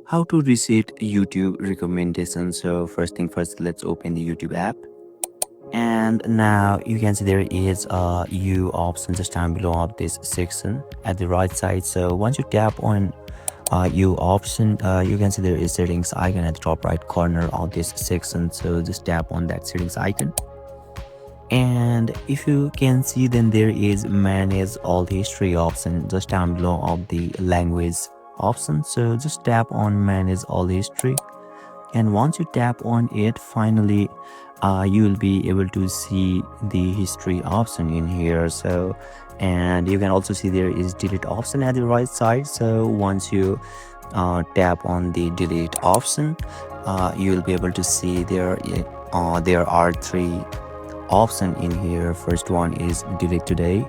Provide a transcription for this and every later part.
How to reset YouTube recommendations. So first thing first, let's open the YouTube app. And now you can see there is a U option just down below of this section at the right side. So once you tap on U option, you can see there is settings icon at the top right corner of this section. So just tap on that settings icon. And if you can see, then there is manage all history option just down below of the language option. So just tap on manage all history, and once you tap on it, finally you will be able to see the history option in here. So, and you can also see there is delete option at the right side. So once you tap on the delete option, you will be able to see there are three option in here. First one is delete today,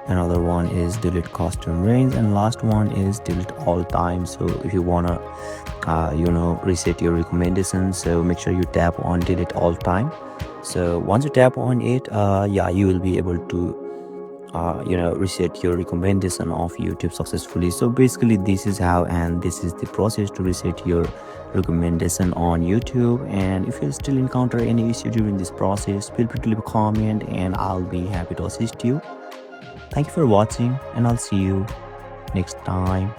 another one is delete custom range, and last one is delete all time. So if you wanna reset your recommendations, so make sure you tap on delete all time. So once you tap on it, yeah, you will be able to reset your recommendation of YouTube successfully. So basically this is how, and this is the process to reset your recommendation on YouTube. And if you still encounter any issue during this process, feel free to leave a comment and I'll be happy to assist you. Thank you for watching, and I'll see you next time.